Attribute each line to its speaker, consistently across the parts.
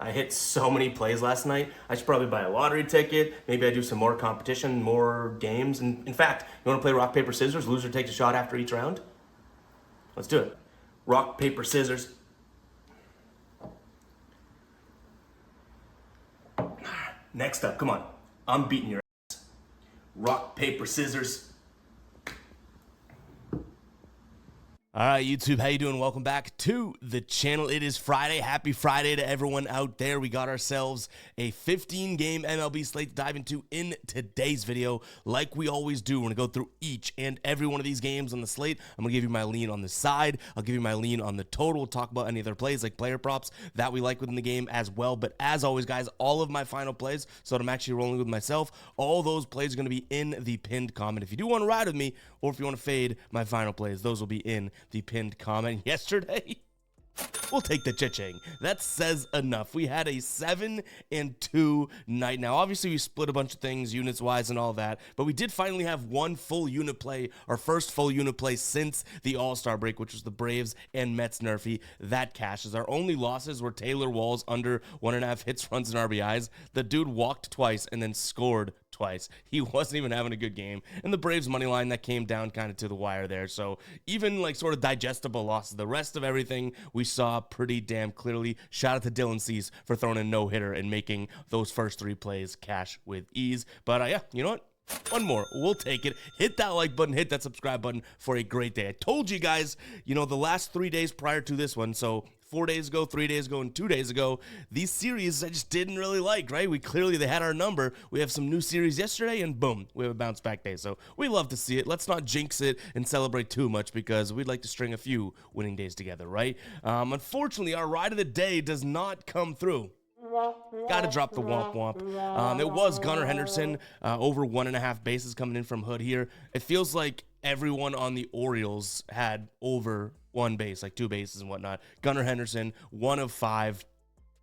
Speaker 1: I hit so many plays last night. I should probably buy a lottery ticket. Maybe I do some more competition, more games. And in fact, you want to play rock, paper, scissors? Loser takes a shot after each round? Let's do it. Rock, paper, scissors. Next up, come on. I'm beating your ass. Rock, paper, scissors.
Speaker 2: All right, YouTube, how you doing? Welcome back to the channel. It is Friday. Happy Friday to everyone out there. We got ourselves a 15-game MLB slate to dive into in today's video. Like we always do, we're going to go through each and every one of these games on the slate. I'm going to give you my lean on the side. I'll give you my lean on the total. We'll talk about any other plays like player props that we like within the game as well. But as always, guys, all of my final plays, so I'm actually rolling with myself, all those plays are going to be in the pinned comment. If you do want to ride with me, or if you want to fade my final plays, those will be in the pinned comment. Yesterday, we'll take the cha-ching. That says enough. We had a 7-2 night. Now, obviously, we split a bunch of things units-wise and all that, but we did finally have one full unit play, our first full unit play since the All-Star break, which was the Braves and Mets Nerfy. That cashes. Our only losses were Taylor Walls under 1.5 hits, runs, and RBIs. The dude walked twice and then scored twice. He wasn't even having a good game. And the Braves money line, that came down kind of to the wire there. So even like sort of digestible losses. The rest of everything we saw pretty damn clearly. Shout out to Dylan Cease for throwing a no-hitter and making those first 3 plays cash with ease. But yeah, you know what? One more. We'll take it. Hit that like button. Hit that subscribe button for a great day. I told you guys, you know, the last 3 days prior to this one, so 4 days ago, 3 days ago, and 2 days ago, these series I just didn't really like, right? They had our number. We have some new series yesterday, and boom, we have a bounce back day. So we love to see it. Let's not jinx it and celebrate too much because we'd like to string a few winning days together, right? Unfortunately, our ride of the day does not come through. Got to drop the womp womp. It was Gunnar Henderson, over 1.5 bases coming in from Hood here. It feels like everyone on the Orioles had over 1 base, like 2 bases and whatnot. Gunnar Henderson, 1 of 5.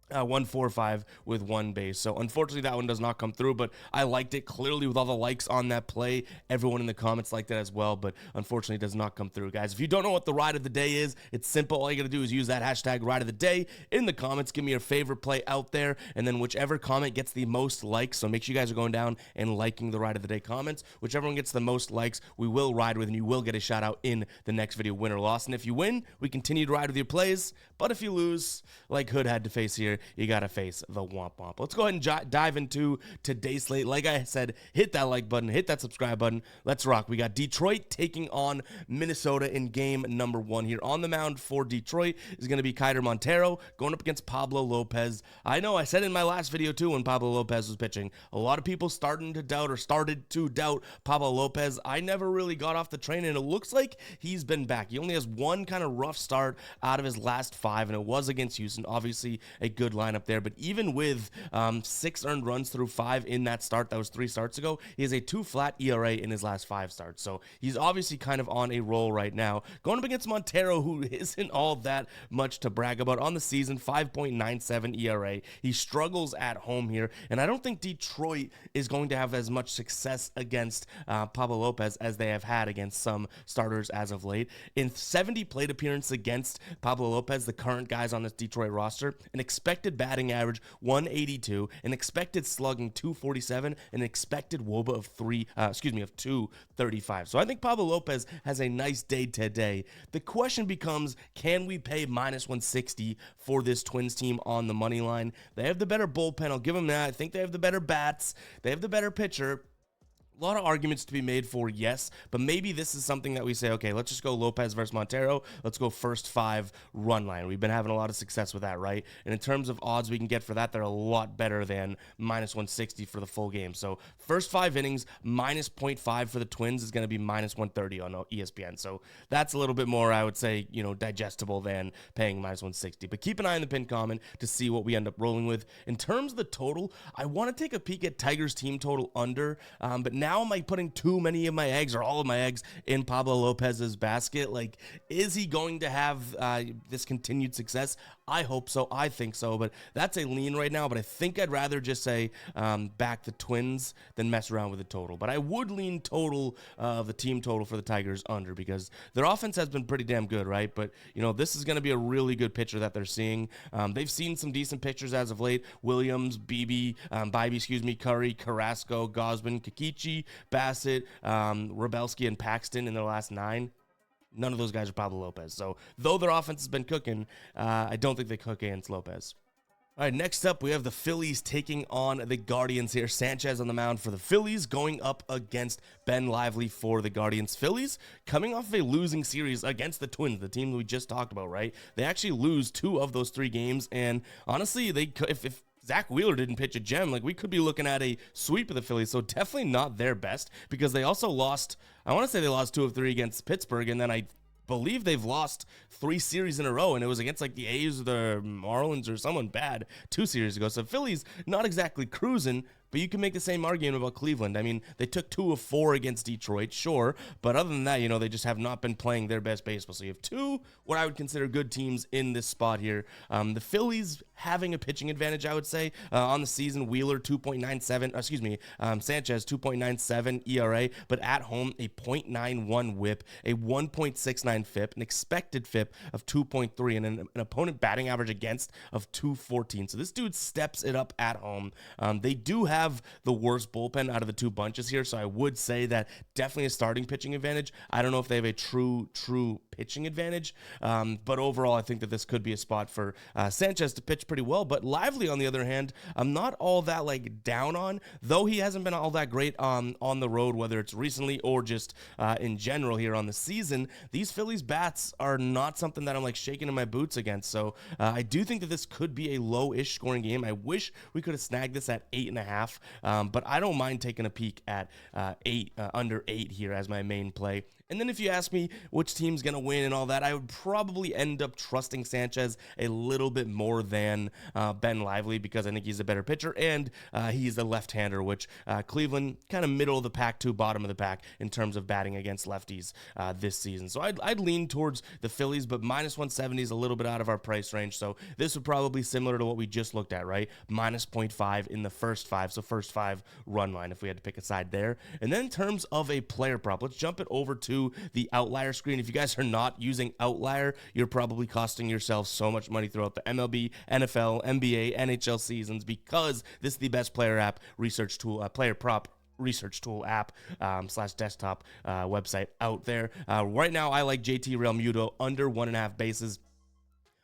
Speaker 2: 145 with 1 base. So unfortunately that one does not come through, but I liked it clearly with all the likes on that play. Everyone in the comments liked that as well, but unfortunately it does not come through, guys. If you don't know what the ride of the day is, it's simple. All you gotta do is use that hashtag ride of the day in the comments. Give me your favorite play out there, and then whichever comment gets the most likes, so make sure you guys are going down and liking the ride of the day comments. Whichever one gets the most likes, we will ride with, and you will get a shout out in the next video, win or loss. And if you win, we continue to ride with your plays, but if you lose, like Hood had to face here, you got to face the womp womp. Let's go ahead and dive into today's slate. Like I said, hit that like button, hit that subscribe button. Let's rock. We got Detroit taking on Minnesota in game number 1 here. On the mound for Detroit is going to be Keider Montero going up against Pablo Lopez. I know I said in my last video too when Pablo Lopez was pitching, a lot of people started to doubt Pablo Lopez. I never really got off the train, and it looks like he's been back. He only has one kind of rough start out of his last 5, and it was against Houston. Obviously a good lineup there, but even with 6 earned runs through 5 in that start, that was 3 starts ago, he has a 2 flat ERA in his last 5 starts. So he's obviously kind of on a roll right now. Going up against Montero, who isn't all that much to brag about on the season, 5.97 ERA. He struggles at home here, and I don't think Detroit is going to have as much success against Pablo Lopez as they have had against some starters as of late. In 70 plate appearances against Pablo Lopez, the current guys on this Detroit roster, an expected batting average 182, an expected slugging 247, an expected WOBA of 235. So I think Pablo Lopez has a nice day today. The question becomes, can we pay -160 for this Twins team on the money line? They have the better bullpen, I'll give them that. I think they have the better bats, they have the better pitcher. A lot of arguments to be made for yes, but maybe this is something that we say, okay, let's just go Lopez versus Montero. Let's go first 5 run line. We've been having a lot of success with that, right? And in terms of odds we can get for that, they're a lot better than -160 for the full game. So first 5 innings, -0.5 for the Twins is going to be -130 on ESPN. So that's a little bit more, I would say, you know, digestible than paying -160. But keep an eye on the pinned comment to see what we end up rolling with. In terms of the total, I want to take a peek at Tigers team total under, but now am I putting too many of my eggs or all of my eggs in Pablo Lopez's basket? Like, is he going to have this continued success? I hope so. I think so, but that's a lean right now. But I think I'd rather just say back the Twins than mess around with the total. But I would lean total of the team total for the Tigers under, because their offense has been pretty damn good, right? But, this is going to be a really good pitcher that they're seeing. They've seen some decent pitchers as of late. Williams, Bibee, Curry, Carrasco, Gosman, Kikichi, Bassett, Rebelski, and Paxton in their last 9. None of those guys are Pablo Lopez. So, though their offense has been cooking, I don't think they cook against Lopez. All right, next up, we have the Phillies taking on the Guardians here. Sanchez on the mound for the Phillies, going up against Ben Lively for the Guardians. Phillies coming off of a losing series against the Twins, the team we just talked about, right? They actually lose 2 of those 3 games, and honestly, if Zach Wheeler didn't pitch a gem, we could be looking at a sweep of the Phillies. So definitely not their best, because they also lost, I want to say they lost 2 of 3 against Pittsburgh, and then I believe they've lost 3 series in a row, and it was against the A's or the Marlins or someone bad 2 series ago. So Phillies not exactly cruising, but you can make the same argument about Cleveland. I mean, they took 2 of 4 against Detroit, sure, but other than that, they just have not been playing their best baseball. So you have 2 what I would consider good teams in this spot here. The Phillies having a pitching advantage, I would say, on the season. Wheeler 2.97, Sanchez 2.97 ERA, but at home a 0.91 WHIP, a 1.69 FIP, an expected FIP of 2.3, and an opponent batting average against of 214. So this dude steps it up at home. They do have the worst bullpen out of the 2 bunches here, so I would say that definitely a starting pitching advantage. I don't know if they have a true pitching advantage, but overall I think that this could be a spot for Sanchez to pitch pretty well. But Lively, on the other hand, I'm not all that down on, though he hasn't been all that great on the road, whether it's recently or just in general here on the season. These Phillies bats are not something that I'm shaking in my boots against, so I do think that this could be a low-ish scoring game. I wish we could have snagged this at 8.5. But I don't mind taking a peek at under 8 here as my main play. And then if you ask me which team's going to win and all that, I would probably end up trusting Sanchez a little bit more than Ben Lively, because I think he's a better pitcher, and he's a left-hander, which Cleveland kind of middle of the pack to bottom of the pack in terms of batting against lefties this season. So I'd lean towards the Phillies, but minus 170 is a little bit out of our price range. So this would probably be similar to what we just looked at, right? Minus 0.5 in the first 5, so first 5 run line if we had to pick a side there. And then in terms of a player prop, let's jump it over to the Outlier screen. If you guys are not using Outlier, you're probably costing yourself so much money throughout the MLB, NFL, NBA, NHL seasons, because this is the best player app research tool, player prop research tool app / desktop website out there. Right now, I like JT Realmuto under 1.5 bases.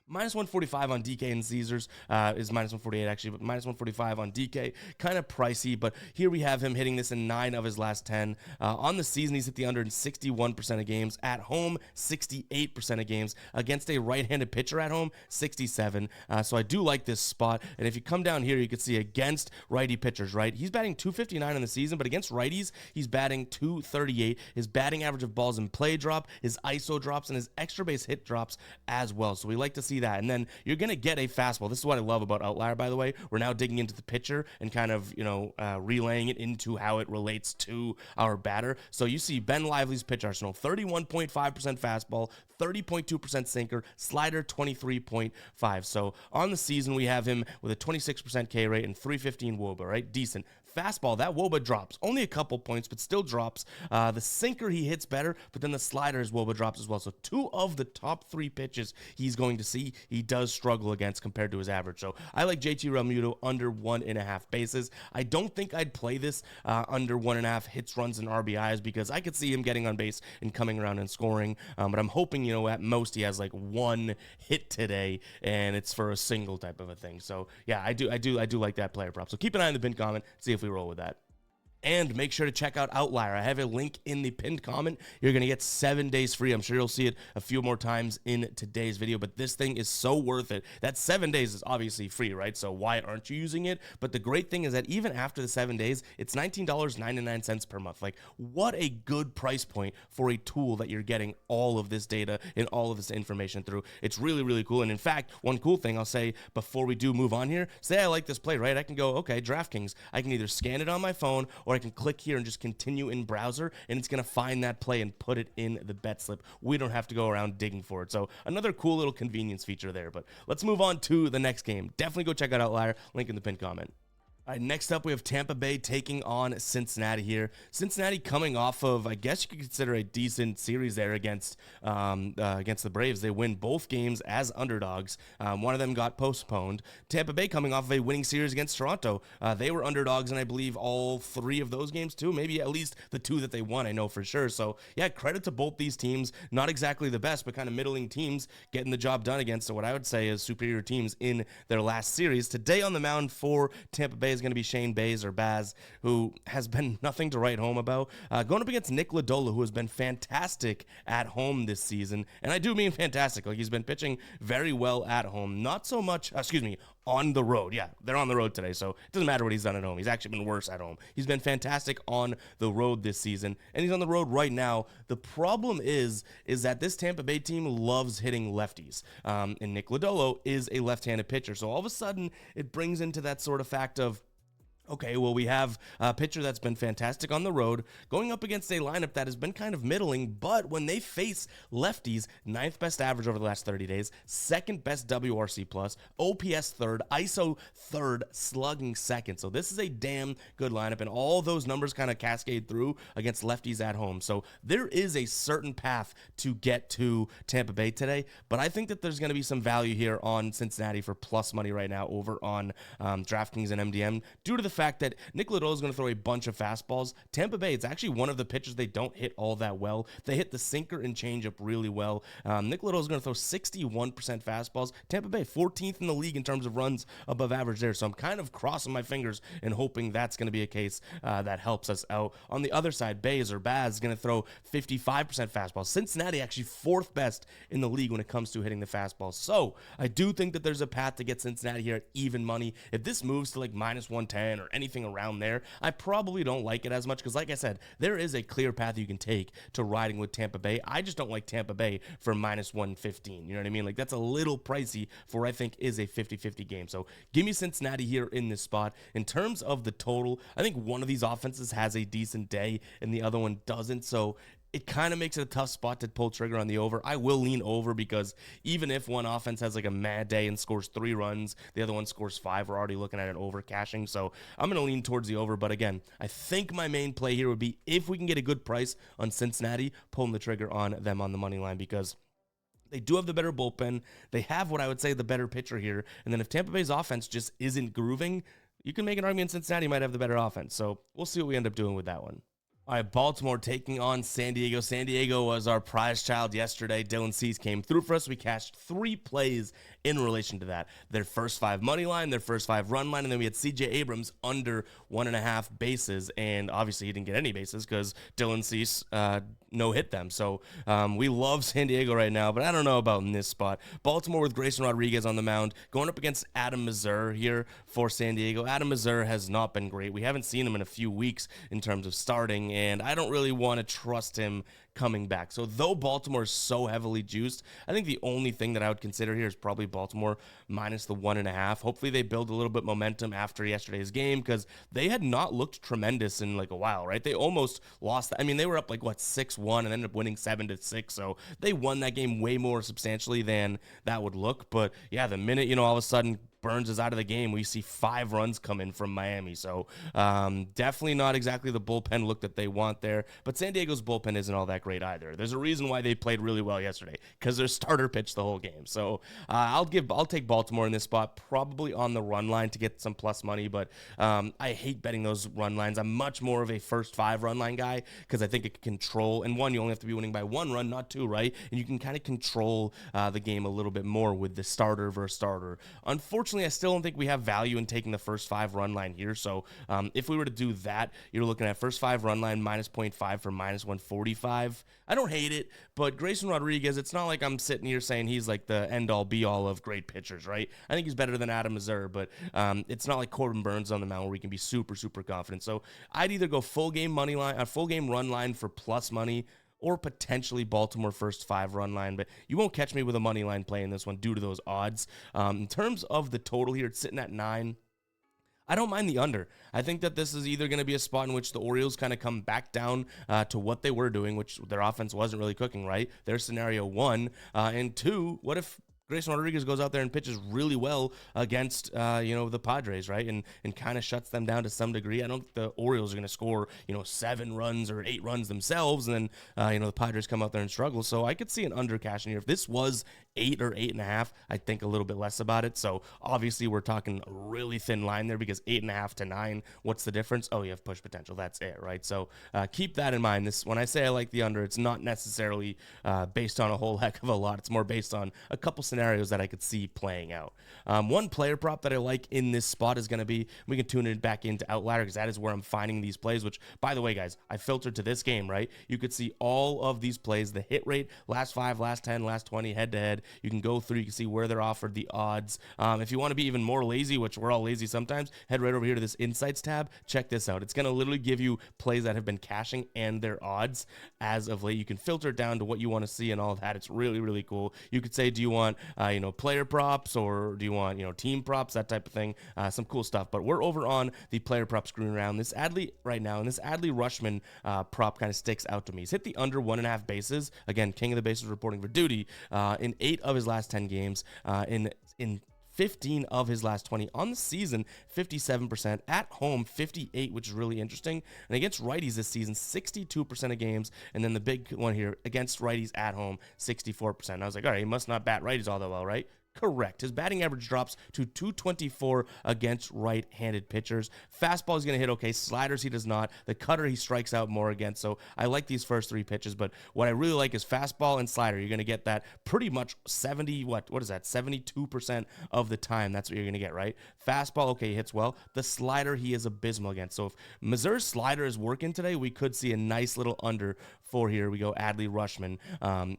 Speaker 2: Minus 145 on DK and Caesars is minus 148 actually, but minus 145 on DK, kind of pricey, but here we have him hitting this in 9 of his last 10. On the season, he's hit the under in 61% of games. At home, 68% of games. Against a right-handed pitcher at home, 67. So I do like this spot, and if you come down here, you can see against righty pitchers, right? He's batting 259 in the season, but against righties, he's batting 238. His batting average of balls in play drop, his ISO drops, and his extra base hit drops as well. So we like to see that. And then you're going to get a fastball. This is what I love about Outlier, by the way. We're now digging into the pitcher and kind of, relaying it into how it relates to our batter. So you see Ben Lively's pitch arsenal, 31.5% fastball, 30.2% sinker, slider 23.5. So on the season, we have him with a 26% K rate and 315 WOBA, right? Decent. Fastball, that WOBA drops. Only a couple points, but still drops. The sinker, he hits better, but then the slider, his WOBA drops as well. So 2 of the top 3 pitches he's going to see, he does struggle against compared to his average. So I like JT Realmuto under 1.5 bases. I don't think I'd play this under 1.5 hits, runs, and RBIs, because I could see him getting on base and coming around and scoring. But I'm hoping, at most he has 1 hit today, and it's for a single type of a thing. So yeah, I do like that player prop. So keep an eye on the pin comment, see if we roll with that. And make sure to check out Outlier. I have a link in the pinned comment. You're going to get 7 days free. I'm sure you'll see it a few more times in today's video, but this thing is so worth it. That 7 days is obviously free, right? So why aren't you using it? But the great thing is that even after the 7 days, it's $19.99 per month. What a good price point for a tool that you're getting all of this data and all of this information through. It's really, really cool. And in fact, one cool thing I'll say before we do move on here, say I like this play, right? I can go, okay, DraftKings. I can either scan it on my phone, or or I can click here and just continue in browser, and it's going to find that play and put it in the bet slip. We don't have to go around digging for it. So another cool little convenience feature there. But let's move on to the next game. Definitely go check out Outlier. Link in the pinned comment. All right, next up, we have Tampa Bay taking on Cincinnati here. Cincinnati coming off of, I guess you could consider a decent series there against the Braves. They win both games as underdogs. One of them got postponed. Tampa Bay coming off of a winning series against Toronto. They were underdogs, and I believe all 3 of those games too. Maybe at least the 2 that they won, I know for sure. So, yeah, credit to both these teams. Not exactly the best, but kind of middling teams getting the job done against what I would say is superior teams in their last series. Today on the mound for Tampa Bay is going to be Shane Bays, or Baz, who has been nothing to write home about. Going up against Nick Lodolo, who has been fantastic at home this season. And I do mean fantastic. Like, he's been pitching very well at home. Not so much, on the road. Yeah, they're on the road today, so it doesn't matter what he's done at home. He's actually been worse at home. He's been fantastic on the road this season, and he's on the road right now. The problem is that this Tampa Bay team loves hitting lefties, and Nick Lodolo is a left-handed pitcher. So all of a sudden, it brings into that sort of fact of, okay, well, we have a pitcher that's been fantastic on the road going up against a lineup that has been kind of middling, but when they face lefties, 9th best average over the last 30 days, 2nd best WRC plus, OPS 3rd, ISO 3rd, slugging 2nd. So this is a damn good lineup, and all those numbers kind of cascade through against lefties at home. So there is a certain path to get to Tampa Bay today, but I think that there's going to be some value here on Cincinnati for plus money right now over on DraftKings and MDM due to the fact that Nick Lodolo is going to throw a bunch of fastballs. Tampa Bay, it's actually one of the pitches they don't hit all that well. They hit the sinker and changeup really well. Nick Lodolo is going to throw 61% fastballs. Tampa Bay, 14th in the league in terms of runs above average there. So I'm kind of crossing my fingers and hoping that's going to be a case that helps us out. On the other side, Bays, or Baz, is going to throw 55% fastballs. Cincinnati actually 4th best in the league when it comes to hitting the fastball. So I do think that there's a path to get Cincinnati here at even money. If this moves to like minus 110 or anything around there, I probably don't like it as much because, like I said, there is a clear path you can take to riding with Tampa Bay. I just don't like Tampa Bay for minus 115. You know what I mean? Like, that's a little pricey for what I think is a 50-50 game. So give me Cincinnati here in this spot. In terms of the total, I think one of these offenses has a decent day and the other one doesn't. So it kind of makes it a tough spot to pull trigger on the over. I will lean over because even if one offense has like a mad day and scores 3 runs, the other one scores 5, we're already looking at an over cashing. So I'm going to lean towards the over. But again, I think my main play here would be if we can get a good price on Cincinnati, pulling the trigger on them on the money line because they do have the better bullpen. They have what I would say the better pitcher here. And then if Tampa Bay's offense just isn't grooving, you can make an argument Cincinnati might have the better offense. So we'll see what we end up doing with that one. All right, Baltimore taking on San Diego. San Diego was our prize child yesterday. Dylan Cease came through for us. We cashed 3 plays in relation to that. Their first 5 money line, their first 5 run line, and then we had C.J. Abrams under 1.5 bases, and obviously he didn't get any bases because Dylan Cease no-hit them. So we love San Diego right now, but I don't know about in this spot. Baltimore with Grayson Rodriguez on the mound, going up against Adam Mazur here for San Diego. Adam Mazur has not been great. We haven't seen him in a few weeks in terms of starting, and I don't really want to trust him coming back. So though Baltimore is so heavily juiced, I think the only thing that I would consider here is probably Baltimore minus the 1.5. Hopefully they build a little bit momentum after yesterday's game because they had not looked tremendous in like a while, right? They almost lost. I mean, they were up like 6-1 and ended up winning 7-6. So they won that game way more substantially than that would look. But yeah, the minute, all of a sudden Burns is out of the game, we see 5 runs come in from Miami. So definitely not exactly the bullpen look that they want there. But San Diego's bullpen isn't all that great either. There's a reason why they played really well yesterday because their starter pitched the whole game. So I'll take Baltimore in this spot, probably on the run line to get some plus money. But I hate betting those run lines. I'm much more of a first 5 run line guy because I think it can control. And one, you only have to be winning by 1 run, not 2, right? And you can kind of control the game a little bit more with the starter versus starter. Unfortunately, I still don't think we have value in taking the first 5 run line here. So if we were to do that, you're looking at first 5 run line minus 0.5 for minus 145. I don't hate it, but Grayson Rodriguez, it's not like I'm sitting here saying he's like the end-all be-all of great pitchers, right? I think he's better than Adam Mazur, but it's not like Corbin Burns on the mound where we can be super, super confident. So I'd either go full game money line, a full game run line for plus money, or potentially Baltimore first 5 run line, but you won't catch me with a money line play in this one due to those odds. In terms of the total here, it's sitting at 9. I don't mind the under. I think that this is either going to be a spot in which the Orioles kind of come back down to what they were doing, which their offense wasn't really cooking, right? Their scenario 1. And 2, what if Grayson Rodriguez goes out there and pitches really well against, the Padres, right? And kind of shuts them down to some degree. I don't think the Orioles are going to score, 7 runs or 8 runs themselves. And then, the Padres come out there and struggle. So I could see an under cash in here. If this was 8 or 8.5, I'd think a little bit less about it. So obviously we're talking a really thin line there because 8.5 to 9, what's the difference? Oh, you have push potential. That's it, right? So keep that in mind. When I say I like the under, it's not necessarily based on a whole heck of a lot. It's more based on a couple scenarios that I could see playing out. One player prop that I like in this spot is going to be, we can tune it back into Outlier because that is where I'm finding these plays, which, by the way, guys, I filtered to this game, right? You could see all of these plays, the hit rate, last 5, last 10, last 20, head-to-head. You can go through, you can see where they're offered, the odds. If you want to be even more lazy, which we're all lazy sometimes, head right over here to this Insights tab. Check this out. It's going to literally give you plays that have been cashing and their odds as of late. You can filter it down to what you want to see and all of that. It's really, really cool. You could say, do you want, player props, or do you want, team props, that type of thing. Some cool stuff. But we're over on the player prop screen around this Adley right now, and this Adley Rushman prop kind of sticks out to me. He's hit the under 1.5 bases. Again, king of the bases reporting for duty in 8 of his last 10 games. In 15 of his last 20 on the season, 57%, at home 58, which is really interesting, and against righties this season 62% of games, and then the big one here, against righties at home 64%. And I was like, all right, he must not bat righties all that well, right? Correct. His batting average drops to 224 against right-handed pitchers. Fastball is going to hit okay. Sliders he does not. The cutter he strikes out more against. So I like these first 3 pitches, but what I really like is fastball and slider. You're going to get that pretty much 72% of the time. That's what you're going to get, right? Fastball, okay, he hits well. The slider, he is abysmal against. So if Missouri's slider is working today, we could see a nice little under for here. We go Adley Rushman,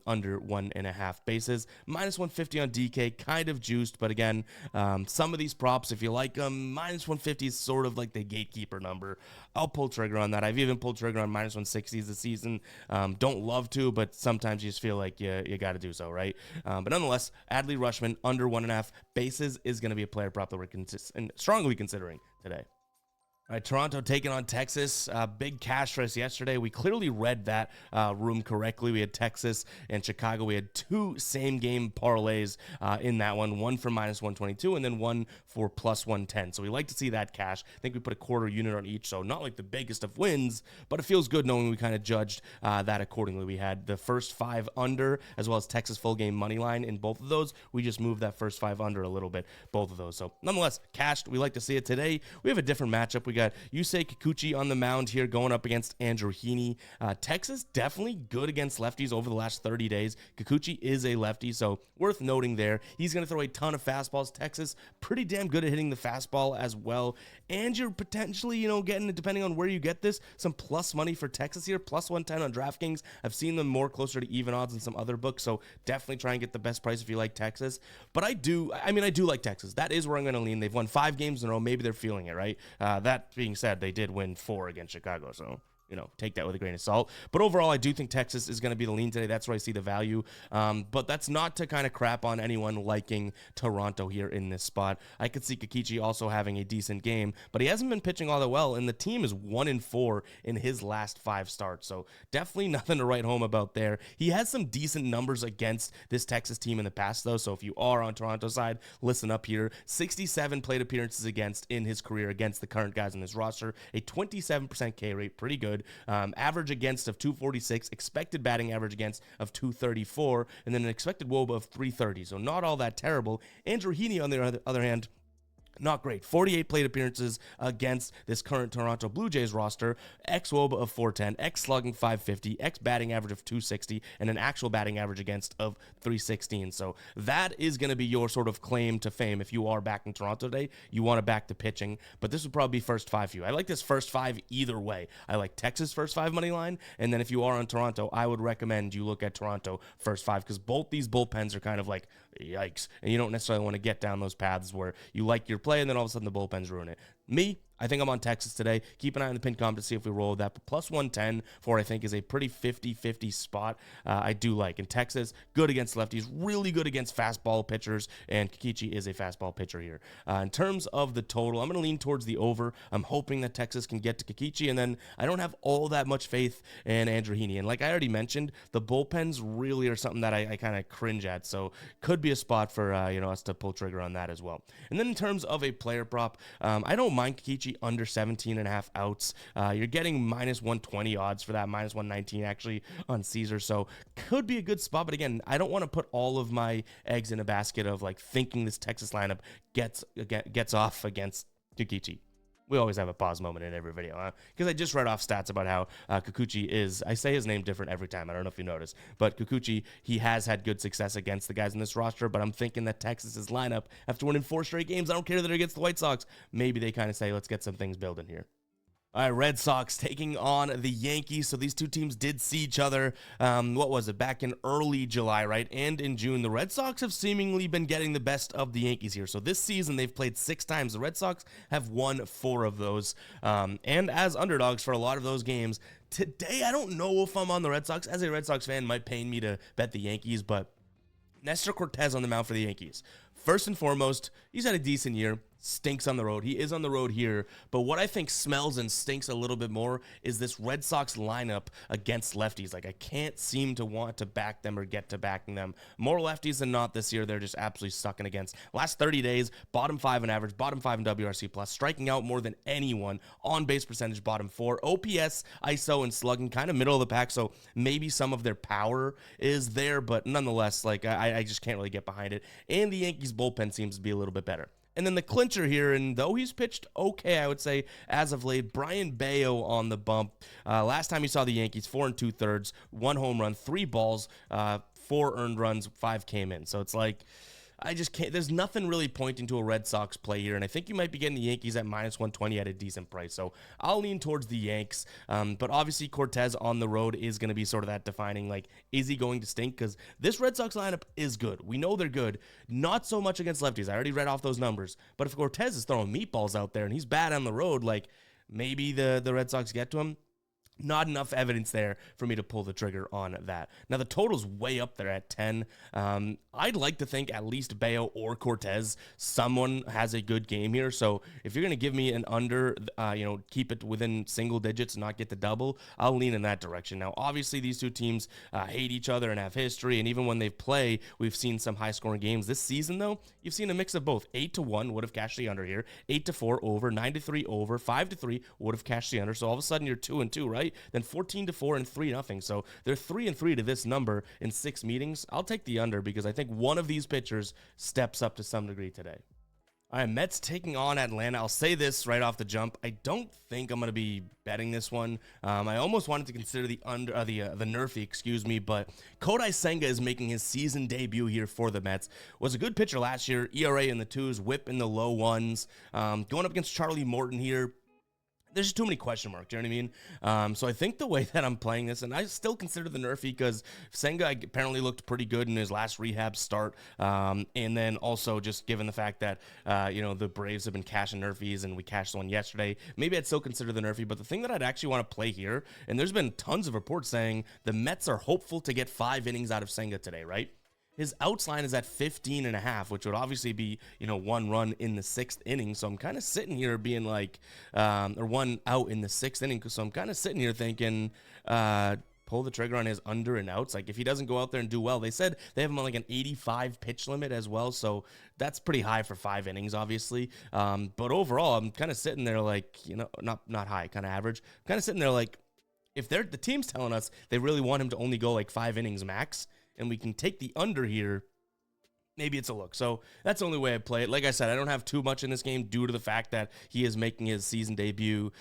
Speaker 2: under 1.5 bases. Minus 150 on DK, kind of juiced, but again, some of these props, if you like them, minus 150 is sort of like the gatekeeper number. I'll pull trigger on that. I've even pulled trigger on minus 160s this season. Don't love to, but sometimes you just feel like you got to do so, right? But nonetheless, Adley Rushman, under 1.5 bases is going to be a player prop that we're strongly considering today. All right, Toronto taking on Texas. Big cash for us yesterday. We clearly read that room correctly. We had Texas and Chicago. We had 2 same-game parlays in that one for minus 122 and then one for plus 110. So we like to see that cash. I think we put a quarter unit on each, so not like the biggest of wins, but it feels good knowing we kind of judged that accordingly. We had the first 5 under as well as Texas full game money line in both of those. We just moved that first 5 under a little bit, both of those. So nonetheless, cashed. We like to see it today. We have a different matchup. We got Yusei Kikuchi on the mound here going up against Andrew Heaney. Texas definitely good against lefties over the last 30 days. Kikuchi is a lefty, so worth noting there. He's going to throw a ton of fastballs. Texas pretty damn good at hitting the fastball as well. And you're potentially, getting, depending on where you get this, some plus money for Texas here, plus 110 on DraftKings. I've seen them more closer to even odds in some other books, so definitely try and get the best price if you like Texas. But I do like Texas. That is where I'm going to lean. They've won 5 games in a row. Maybe they're feeling it, right? That being said, they did win 4 against Chicago, so take that with a grain of salt. But overall, I do think Texas is going to be the lean today. That's where I see the value. But that's not to kind of crap on anyone liking Toronto here in this spot. I could see Kikuchi also having a decent game, but he hasn't been pitching all that well, and the team is 1-4 in his last 5 starts. So definitely nothing to write home about there. He has some decent numbers against this Texas team in the past, though. So if you are on Toronto's side, listen up here. 67 plate appearances against in his career against the current guys in his roster. A 27% K rate, pretty good. Average against of 246, expected batting average against of 234, and then an expected WOBA of 330. So not all that terrible. Andrew Heaney, on the other hand, not great. 48 plate appearances against this current Toronto Blue Jays roster. X-WOBA of 410, X-slugging 550, X-batting average of 260, and an actual batting average against of 316. So that is going to be your sort of claim to fame. If you are backing Toronto today, you want to back the pitching, but this would probably be first 5 for you. I like this first 5 either way. I like Texas first 5 money line, and then if you are on Toronto, I would recommend you look at Toronto first 5, because both these bullpens are kind of like, yikes, and you don't necessarily want to get down those paths where you like your play and then all of a sudden the bullpens ruin it. Me, I think I'm on Texas today. Keep an eye on the pin comp to see if we roll with that. But plus 110 for I think is a pretty 50-50 spot. I do like. In Texas, good against lefties, really good against fastball pitchers, and Kikichi is a fastball pitcher here. In terms of the total, I'm going to lean towards the over. I'm hoping that Texas can get to Kikichi, and then I don't have all that much faith in Andrew Heaney. And like I already mentioned, the bullpens really are something that I kind of cringe at, so could be a spot for us to pull trigger on that as well. And then in terms of a player prop, I don't mind Kikichi under 17.5 outs. You're getting minus 120 odds for that, minus 119 actually on Caesar, so could be a good spot. But again, I don't want to put all of my eggs in a basket of like thinking this Texas lineup gets off against Kikichi. We always have a pause moment in every video, because I just read off stats about how Kikuchi is, I say his name different every time, I don't know if you noticed, but Kikuchi, he has had good success against the guys in this roster, but I'm thinking that Texas's lineup, after winning 4 straight games, I don't care that they're against the White Sox, maybe they kind of say, let's get some things building here. All right, Red Sox taking on the Yankees. So these two teams did see each other, back in early July, right? And in June, the Red Sox have seemingly been getting the best of the Yankees here. So this season, they've played 6 times. The Red Sox have won 4 of those. And as underdogs for a lot of those games. Today, I don't know if I'm on the Red Sox. As a Red Sox fan, it might pain me to bet the Yankees, but Nestor Cortez on the mound for the Yankees. First and foremost, he's had a decent year. Stinks on the road. He is on the road here, but what I think smells and stinks a little bit more is this Red Sox lineup against lefties. Like, I can't seem to want to back them or get to backing them. More lefties than not this year. They're just absolutely sucking against. Last 30 days, bottom 5 in average, bottom 5 in WRC+, striking out more than anyone. On base percentage, bottom 4. OPS, ISO, and slugging, kind of middle of the pack, so maybe some of their power is there, but nonetheless, like, I just can't really get behind it. And the Yankees bullpen seems to be a little bit better. And then the clincher here, and though he's pitched okay, I would say, as of late, Brian Bayo on the bump. Last time he saw the Yankees, 4 2/3, 1 home run, 3 balls, 4 earned runs, 5 came in. So it's like, I just can't, there's nothing really pointing to a Red Sox play here, and I think you might be getting the Yankees at minus 120 at a decent price, so I'll lean towards the Yanks, but obviously Cortez on the road is going to be sort of that defining, like, is he going to stink? Because this Red Sox lineup is good. We know they're good. Not so much against lefties. I already read off those numbers, but if Cortez is throwing meatballs out there and he's bad on the road, like, maybe the Red Sox get to him. Not enough evidence there for me to pull the trigger on that. Now, the total's way up there at 10. I'd like to think at least Bayo or Cortez, someone has a good game here. So if you're going to give me an under, keep it within single digits and not get the double, I'll lean in that direction. Now, obviously, these two teams hate each other and have history. And even when they play, we've seen some high-scoring games. This season, though, you've seen a mix of both. 8-1 would have cashed the under here. 8-4 over. 9-3 over. 5-3 would have cashed the under. So all of a sudden, you're 2-2, right? Then 14-4 and 3-0. So they're 3-3 to this number in 6 meetings. I'll take the under because I think one of these pitchers steps up to some degree today. All right, Mets taking on Atlanta. I'll say this right off the jump. I don't think I'm going to be betting this one. I almost wanted to consider the Nerfy, but Kodai Senga is making his season debut here for the Mets. Was a good pitcher last year. ERA in the 2s, whip in the low 1s. Going up against Charlie Morton here. There's just too many question marks, you know what I mean? So I think the way that I'm playing this, and I still consider the Nerfy because Senga apparently looked pretty good in his last rehab start, and then also just given the fact that, the Braves have been cashing Nerfies, and we cashed one yesterday, maybe I'd still consider the Nerfy, but the thing that I'd actually want to play here, and there's been tons of reports saying the Mets are hopeful to get 5 innings out of Senga today, right? His outs line is at 15.5, which would obviously be, 1 run in the 6th inning. So I'm kind of sitting here being like, or 1 out in the 6th inning. So I'm kind of sitting here thinking, pull the trigger on his under and outs. Like, if he doesn't go out there and do well, they said they have him on like an 85 pitch limit as well. So that's pretty high for 5 innings, obviously. But overall, I'm kind of sitting there like, not high, kind of average. I'm kind of sitting there like, if the team's telling us they really want him to only go like 5 innings max, and we can take the under here, maybe it's a look. So that's the only way I play it. Like I said, I don't have too much in this game due to the fact that he is making his season debut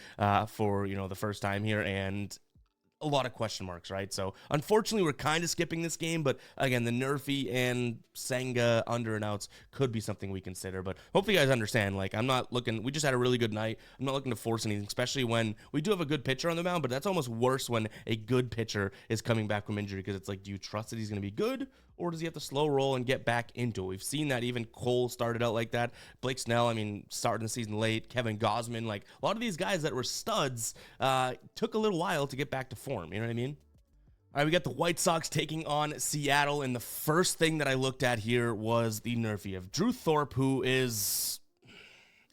Speaker 2: for, the first time here, and a lot of question marks, right? So unfortunately, we're kind of skipping this game, but again, the Nerfy and Senga under and outs could be something we consider, but hopefully you guys understand, like, I'm not looking, we just had a really good night. I'm not looking to force anything, especially when we do have a good pitcher on the mound, but that's almost worse when a good pitcher is coming back from injury, because it's like, do you trust that he's going to be good, or does he have to slow roll and get back into it? We've seen that even Cole started out like that. Blake Snell, I mean, starting the season late. Kevin Gausman, like a lot of these guys that were studs took a little while to get back to form. You know what I mean? All right, we got the White Sox taking on Seattle, and the first thing that I looked at here was the nerfy of Drew Thorpe, who is,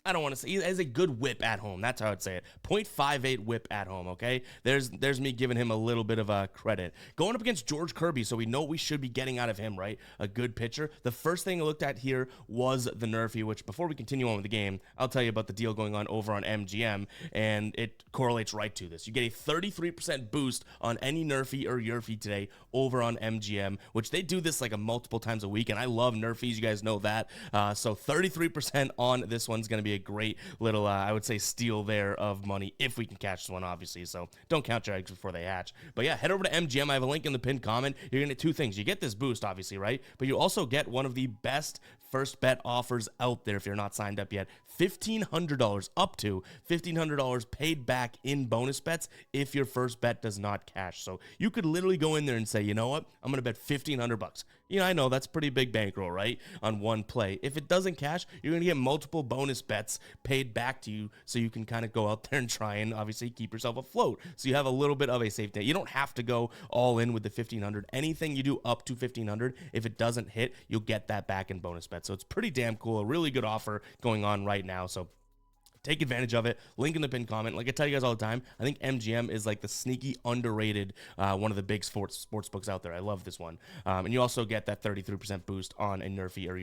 Speaker 2: I don't want to say, he has a good whip at home. That's how I'd say it. 0.58 whip at home, okay? There's me giving him a little bit of a credit. Going up against George Kirby, so we know what we should be getting out of him, right? A good pitcher. The first thing I looked at here was the nerfy, which before we continue on with the game, I'll tell you about the deal going on over on MGM, and it correlates right to this. You get a 33% boost on any nerfy or yerfy today over on MGM, which they do this like a multiple times a week, and I love nerfies. You guys know that. So 33% on this one's going to be a great little, I would say, steal there of money if we can catch this one, obviously. So don't count your eggs before they hatch. But yeah, head over to MGM. I have a link in the pinned comment. You're going to get two things. You get this boost, obviously, right? But you also get one of the best first bet offers out there if you're not signed up yet. $1,500, up to $1,500 paid back in bonus bets if your first bet does not cash. So you could literally go in there and say, you know what? I'm going to bet $1,500. You know, I know that's pretty big bankroll, right? On one play. If it doesn't cash, you're going to get multiple bonus bets paid back to you so you can kind of go out there and try and obviously keep yourself afloat. So you have a little bit of a safety net. You don't have to go all in with the $1,500. Anything you do up to $1,500, if it doesn't hit, you'll get that back in bonus bets. So it's pretty damn cool. A really good offer going on right now. So take advantage of it. Link in the pinned comment. Like I tell you guys all the time, I think MGM is like the sneaky underrated one of the big sports books out there. I love this one. And you also get that 33% boost on a nerfy or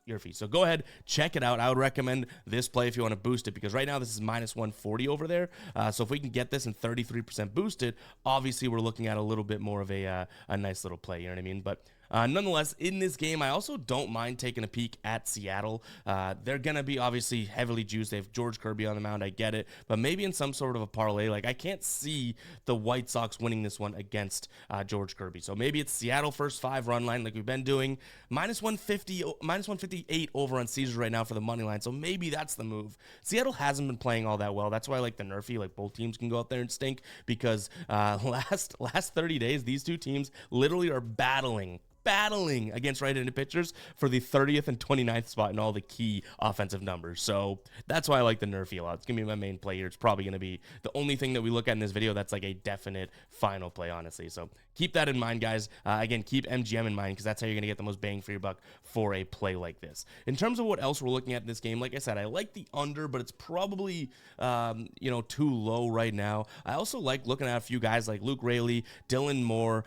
Speaker 2: yerfy. So go ahead, check it out. I would recommend this play if you want to boost it, because right now this is minus 140 over there. So if we can get this and 33% boosted, obviously we're looking at a little bit more of a nice little play. You know what I mean? But nonetheless, in this game, I also don't mind taking a peek at Seattle. They're going to be obviously heavily juiced. They have George Kirby on the mound. I get it. But maybe in some sort of a parlay. Like, I can't see the White Sox winning this one against George Kirby. So maybe it's Seattle first 5 run line like we've been doing. Minus 150, minus 158 over on Caesars right now for the money line. So maybe that's the move. Seattle hasn't been playing all that well. That's why I like the nerfy. Like, both teams can go out there and stink, because last 30 days, these two teams literally are battling against right-handed pitchers for the 30th and 29th spot in all the key offensive numbers. So that's why I like the nerfy a lot. It's going to be my main play here. It's probably going to be the only thing that we look at in this video that's like a definite final play, honestly. So keep that in mind, guys. Again, keep MGM in mind, because that's how you're going to get the most bang for your buck for a play like this. In terms of what else we're looking at in this game, like I said, I like the under, but it's probably, too low right now. I also like looking at a few guys like Luke Raley, Dylan Moore,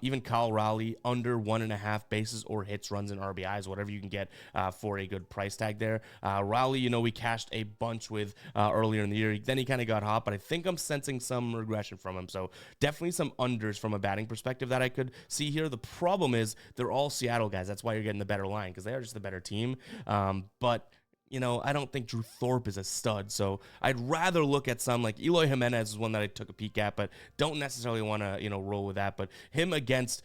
Speaker 2: even Kyle Raleigh, under 1.5 bases or hits, runs, and RBIs, whatever you can get for a good price tag there. Raleigh, we cashed a bunch with earlier in the year. Then he kind of got hot, but I think I'm sensing some regression from him. So definitely some unders from a batting perspective that I could see here. The problem is they're all Seattle guys. That's why you're getting the better line, because they are just the better team. But I don't think Drew Thorpe is a stud, so I'd rather look at some like Eloy Jimenez is one that I took a peek at, but don't necessarily want to, roll with that. But him against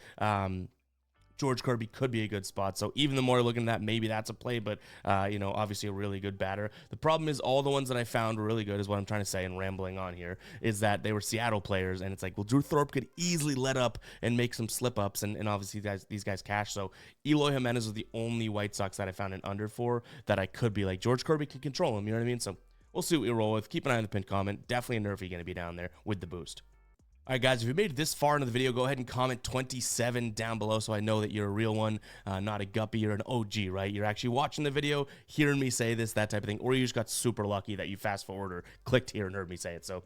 Speaker 2: George Kirby could be a good spot. So even the more you're looking at that, maybe that's a play, but, obviously a really good batter. The problem is all the ones that I found were really good, is what I'm trying to say and rambling on here, is that they were Seattle players, and it's like, well, Drew Thorpe could easily let up and make some slip-ups, and obviously these guys cash. So Eloy Jimenez was the only White Sox that I found an under for that I could be like, George Kirby can control him, you know what I mean? So we'll see what we roll with. Keep an eye on the pinned comment. Definitely a nerfy going to be down there with the boost. All right, guys, if you made it this far into the video, go ahead and comment 27 down below so I know that you're a real one, not a guppy or an OG, right? You're actually watching the video, hearing me say this, that type of thing, or you just got super lucky that you fast forward or clicked here and heard me say it. So,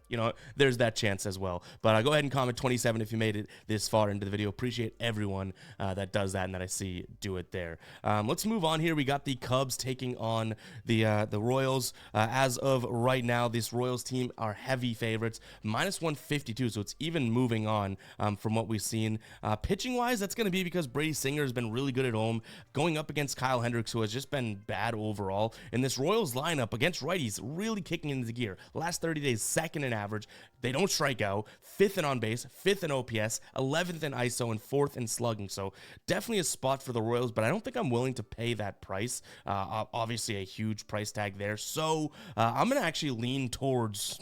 Speaker 2: there's that chance as well. But go ahead and comment 27 if you made it this far into the video. Appreciate everyone that does that and that I see do it there. Let's move on here. We got the Cubs taking on the Royals. As of right now, this Royals team are heavy favorites, minus 152, so it's even moving on from what we've seen. Pitching wise, that's going to be because Brady Singer has been really good at home, going up against Kyle Hendricks, who has just been bad overall. And this Royals lineup against righties really kicking into gear. Last 30 days, second in average. They don't strike out. 5th in on base, 5th in OPS, 11th in ISO, and 4th in slugging. So definitely a spot for the Royals, but I don't think I'm willing to pay that price. Obviously a huge price tag there. So I'm going to actually lean towards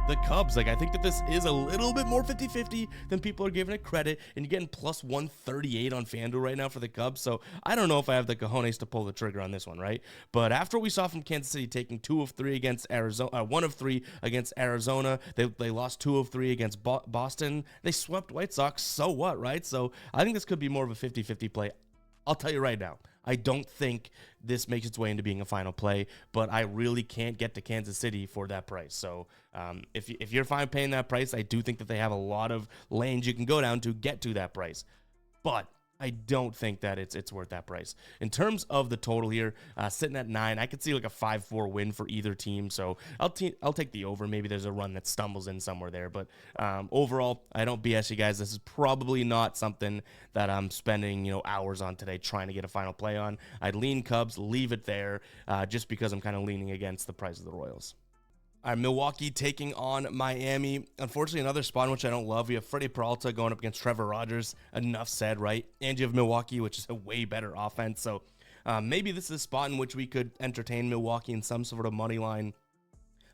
Speaker 2: the Cubs. Like, I think that this is a little bit more 50-50 than people are giving it credit, and you're getting plus 138 on FanDuel right now for the Cubs, so I don't know if I have the cojones to pull the trigger on this one, right? But after what we saw from Kansas City taking 2 of 3 against Arizona, 1 of 3 against Arizona, they lost 2 of 3 against Boston, they swept White Sox, so what, right? So I think this could be more of a 50-50 play. I'll tell you right now, I don't think this makes its way into being a final play, but I really can't get to Kansas City for that price. So if you're fine paying that price, I do think that they have a lot of lanes you can go down to get to that price. But I don't think that it's worth that price. In terms of the total here, sitting at 9, I could see like a 5-4 win for either team. So I'll take the over. Maybe there's a run that stumbles in somewhere there. But overall, I don't BS you guys. This is probably not something that I'm spending hours on today trying to get a final play on. I'd lean Cubs, leave it there, just because I'm kind of leaning against the price of the Royals. All right, Milwaukee taking on Miami. Unfortunately, another spot in which I don't love. We have Freddie Peralta going up against Trevor Rogers. Enough said, right? And you have Milwaukee, which is a way better offense. So maybe this is a spot in which we could entertain Milwaukee in some sort of money line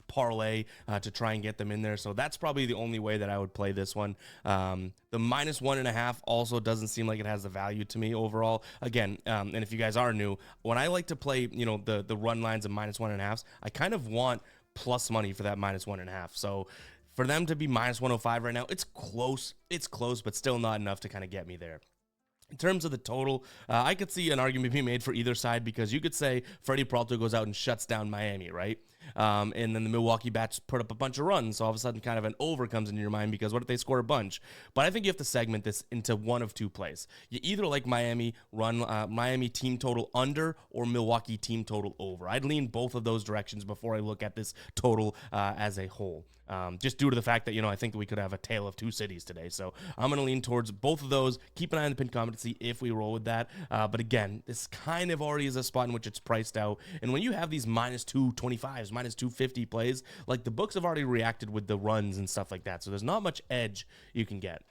Speaker 2: parlay to try and get them in there. So that's probably the only way that I would play this one. The -1.5 also doesn't seem like it has the value to me overall. Again, and if you guys are new, when I like to play, the run lines of -1.5s, I kind of want plus money for that -1.5. So for them to be -105 right now, it's close. It's close, but still not enough to kind of get me there. In terms of the total, I could see an argument being made for either side, because you could say Freddie Peralta goes out and shuts down Miami, right? And then the Milwaukee Bats put up a bunch of runs, so all of a sudden kind of an over comes into your mind, because what if they score a bunch? But I think you have to segment this into one of two plays. You either like Miami team total under or Milwaukee team total over. I'd lean both of those directions before I look at this total as a whole. Just due to the fact that, I think that we could have a tale of two cities today. So I'm going to lean towards both of those. Keep an eye on the pinned comment to see if we roll with that. But again, this kind of already is a spot in which it's priced out. And when you have these -225s, -250 plays, like, the books have already reacted with the runs and stuff like that. So there's not much edge you can get.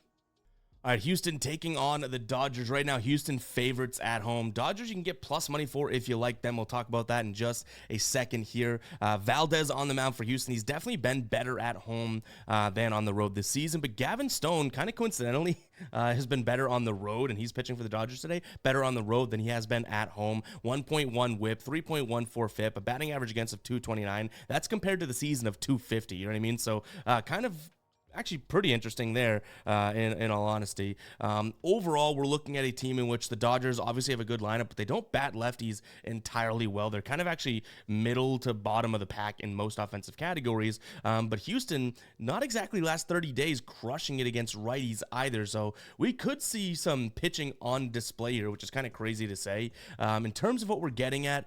Speaker 2: All right, Houston taking on the Dodgers right now. Houston favorites at home. Dodgers you can get plus money for if you like them. We'll talk about that in just a second here. Valdez on the mound for Houston. He's definitely been better at home than on the road this season. But Gavin Stone, kind of coincidentally, has been better on the road, and he's pitching for the Dodgers today, better on the road than he has been at home. 1.1 whip, 3.14 FIP, a batting average against of 229. That's compared to the season of 250. You know what I mean? So kind of actually pretty interesting there, in all honesty. Overall, we're looking at a team in which the Dodgers obviously have a good lineup, but they don't bat lefties entirely well. They're kind of actually middle to bottom of the pack in most offensive categories. But Houston, not exactly last 30 days crushing it against righties either. So we could see some pitching on display here, which is kind of crazy to say. In terms of what we're getting at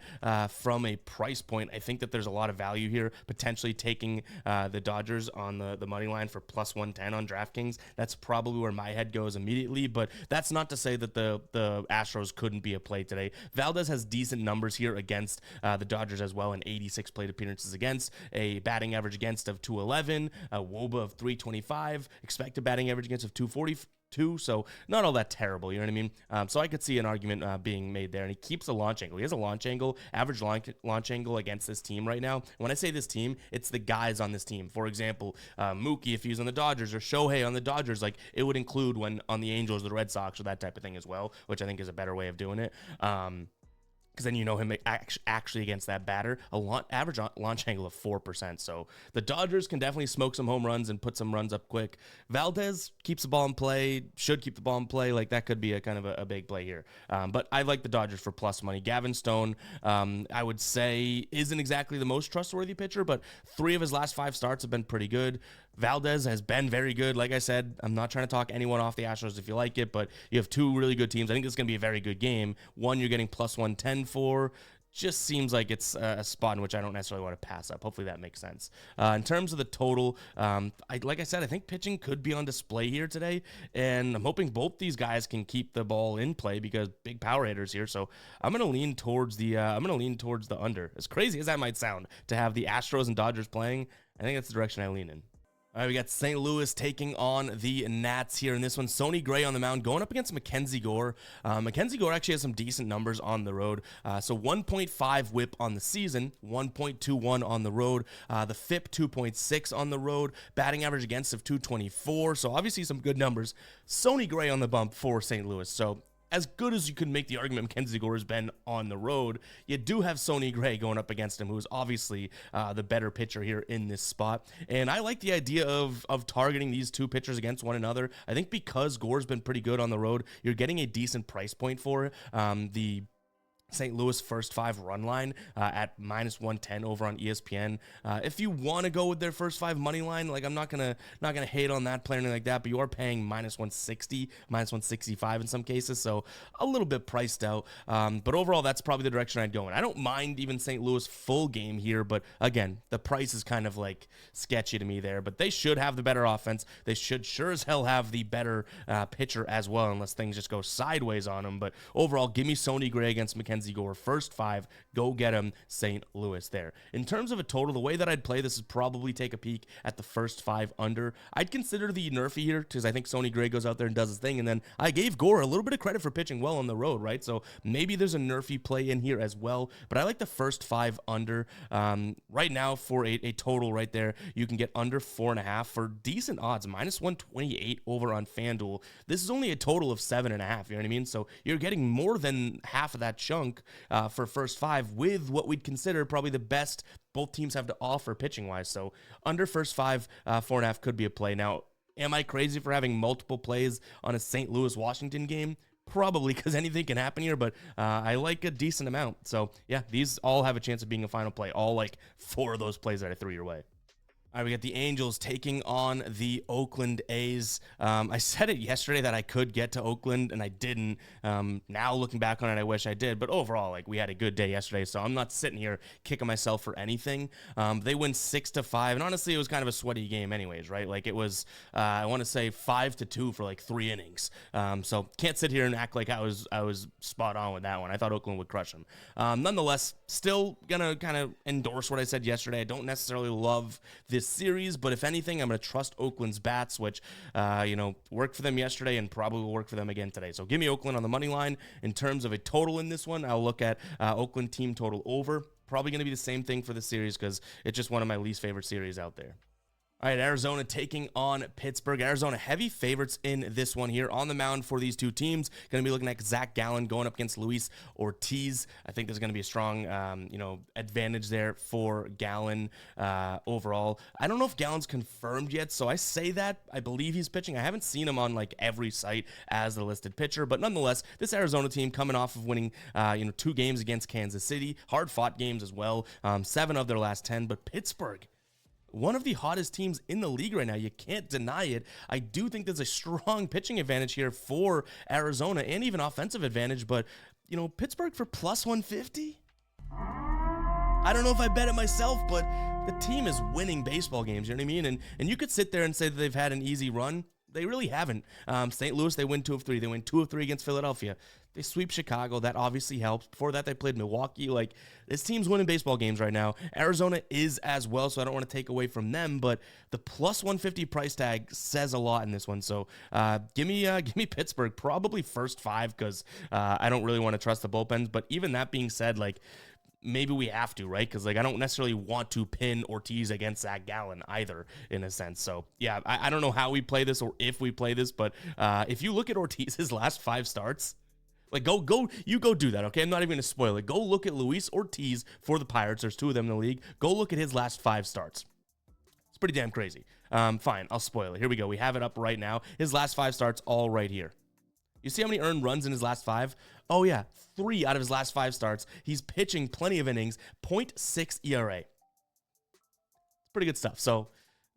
Speaker 2: from a price point, I think that there's a lot of value here, potentially taking the Dodgers on the money line for plus 110 on DraftKings. That's probably where my head goes immediately, but that's not to say that the Astros couldn't be a play today. Valdez has decent numbers here against the Dodgers as well, in 86 plate appearances against, a batting average against of 211, a WOBA of 325, expected batting average against of 242, so not all that terrible, you know what I mean? So I could see an argument being made there, and he keeps a launch angle. He has a launch angle, average launch angle against this team right now. When I say this team, it's the guys on this team. For example, Mookie, if he's on the Dodgers, or Shohei on the Dodgers, like, it would include when on the Angels or the Red Sox or that type of thing as well, which I think is a better way of doing it. Because then him actually against that batter, average launch angle of 4%. So the Dodgers can definitely smoke some home runs and put some runs up quick. Valdez keeps the ball in play, should keep the ball in play. Like, that could be a kind of a big play here. But I like the Dodgers for plus money. Gavin Stone, I would say, isn't exactly the most trustworthy pitcher, but 3 of his last 5 starts have been pretty good. Valdez has been very good. Like I said, I'm not trying to talk anyone off the Astros if you like it, but you have 2 really good teams. I think it's going to be a very good game. One you're getting plus 110 for. Just seems like it's a spot in which I don't necessarily want to pass up. Hopefully that makes sense. In terms of the total, like I said, I think pitching could be on display here today, and I'm hoping both these guys can keep the ball in play, because big power hitters here. So I'm going to lean towards the under. As crazy as that might sound, to have the Astros and Dodgers playing, I think that's the direction I lean in. All right, we got St. Louis taking on the Nats here in this one. Sonny Gray on the mound going up against Mackenzie Gore. Mackenzie Gore actually has some decent numbers on the road. So 1.5 whip on the season, 1.21 on the road. The FIP 2.6 on the road. Batting average against of 224. So obviously some good numbers. Sonny Gray on the bump for St. Louis. So as good as you could make the argument Mackenzie Gore has been on the road, you do have Sonny Gray going up against him, who is obviously the better pitcher here in this spot. And I like the idea of targeting these two pitchers against one another. I think because Gore's been pretty good on the road, you're getting a decent price point for the St. Louis first 5 run line at -110 over on ESPN. If you want to go with their first 5 money line, like I'm not gonna hate on that play or anything like that, but you are paying -160, -165 in some cases, so a little bit priced out. But overall, that's probably the direction I'd go in. I don't mind even St. Louis full game here, but again, the price is kind of like sketchy to me there. But they should have the better offense. They should sure as hell have the better pitcher as well, unless things just go sideways on them. But overall, give me Sonny Gray against Mackenzie Gore. First 5, go get him, St. Louis there. In terms of a total, the way that I'd play this is probably take a peek at the first 5 under. I'd consider the Nerfy here because I think Sonny Gray goes out there and does his thing. And then I gave Gore a little bit of credit for pitching well on the road, right? So maybe there's a Nerfy play in here as well. But I like the first 5 under. Right now for a total right there, you can get under 4.5 for decent odds, -128 over on FanDuel. This is only a total of 7.5, you know what I mean? So you're getting more than half of that chunk for first 5 with what we'd consider probably the best both teams have to offer pitching wise. So under first 5, 4.5 could be a play. Now, am I crazy for having multiple plays on a St. Louis Washington game? Probably, because anything can happen here, but I like a decent amount. So yeah, these all have a chance of being a final play. All like 4 of those plays that I threw your way. All right, we got the Angels taking on the Oakland A's. I said it yesterday that I could get to Oakland, and I didn't. Now looking back on it, I wish I did. But overall, like we had a good day yesterday, so I'm not sitting here kicking myself for anything. They win 6-5, and honestly, it was kind of a sweaty game, anyways, right? Like it was, I want to say 5-2 for like 3 innings. So can't sit here and act like I was spot on with that one. I thought Oakland would crush them. Nonetheless, still gonna kind of endorse what I said yesterday. I don't necessarily love this series, but if anything, I'm going to trust Oakland's bats, which, worked for them yesterday and probably will work for them again today. So give me Oakland on the money line. In terms of a total in this one, I'll look at Oakland team total over. Probably going to be the same thing for the series because it's just one of my least favorite series out there. All right, Arizona taking on Pittsburgh. Arizona heavy favorites in this one here. On the mound for these two teams, going to be looking at Zach Gallen going up against Luis Ortiz. I think there's going to be a strong, advantage there for Gallen overall. I don't know if Gallen's confirmed yet, so I say that. I believe he's pitching. I haven't seen him on like every site as the listed pitcher, but nonetheless, this Arizona team coming off of winning, 2 games against Kansas City, hard-fought games as well, 7 of their last 10, but Pittsburgh, one of the hottest teams in the league right now. You can't deny it. I do think there's a strong pitching advantage here for Arizona and even offensive advantage, but, Pittsburgh for +150? I don't know if I bet it myself, but the team is winning baseball games, you know what I mean? And you could sit there and say that they've had an easy run. They really haven't. St. Louis, they win 2 of 3. They win 2 of 3 against Philadelphia. They sweep Chicago. That obviously helps. Before that, they played Milwaukee. Like, this team's winning baseball games right now. Arizona is as well, so I don't want to take away from them, but the +150 price tag says a lot in this one. So give me Pittsburgh, probably first 5, because I don't really want to trust the bullpens. But even that being said, like, maybe we have to, right? Because, I don't necessarily want to pin Ortiz against Zach Gallen either, in a sense. So, yeah, I don't know how we play this or if we play this, but if you look at Ortiz's last 5 starts, like, go do that, okay? I'm not even going to spoil it. Go look at Luis Ortiz for the Pirates. There's 2 of them in the league. Go look at his last 5 starts. It's pretty damn crazy. Fine, I'll spoil it. Here we go. We have it up right now. His last 5 starts all right here. You see how many earned runs in his last 5? Oh, yeah, 3 out of his last 5 starts. He's pitching plenty of innings, 0.6 ERA. It's pretty good stuff. So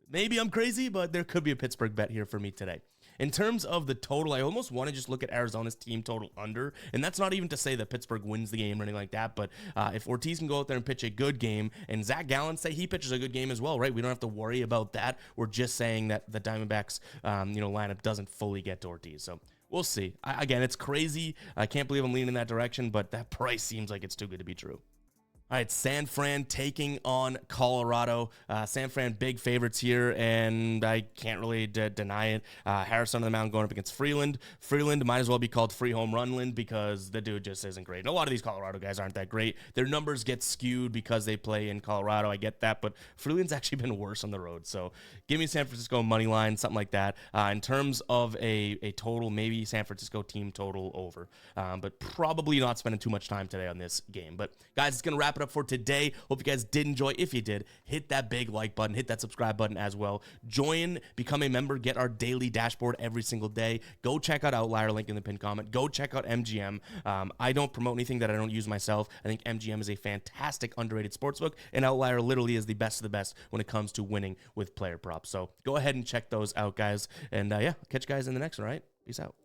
Speaker 2: maybe I'm crazy, but there could be a Pittsburgh bet here for me today. In terms of the total, I almost want to just look at Arizona's team total under, and that's not even to say that Pittsburgh wins the game or anything like that, but if Ortiz can go out there and pitch a good game, and Zach Gallen say he pitches a good game as well, right? We don't have to worry about that. We're just saying that the Diamondbacks, lineup doesn't fully get to Ortiz, so we'll see. Again, it's crazy. I can't believe I'm leaning in that direction, but that price seems like it's too good to be true. All right, San Fran taking on Colorado. San Fran big favorites here, and I can't really deny it. Harris on the mound going up against Freeland. Freeland might as well be called Free Home Runland because the dude just isn't great. And a lot of these Colorado guys aren't that great. Their numbers get skewed because they play in Colorado. I get that, but Freeland's actually been worse on the road. So give me San Francisco money line, something like that. In terms of a total, maybe San Francisco team total over, but probably not spending too much time today on this game. But guys, it's going to wrap it up for today. Hope you guys did enjoy. If you did, hit that big like button, hit that subscribe button as well. Join, become a member, get our daily dashboard every single day. Go check out Outlier, link in the pinned comment. Go check out MGM. I don't promote anything that I don't use myself. I think MGM is a fantastic underrated sportsbook, and Outlier literally is the best of the best when it comes to winning with player props. So go ahead and check those out, guys. And yeah, catch you guys in the next one, all right? Peace out.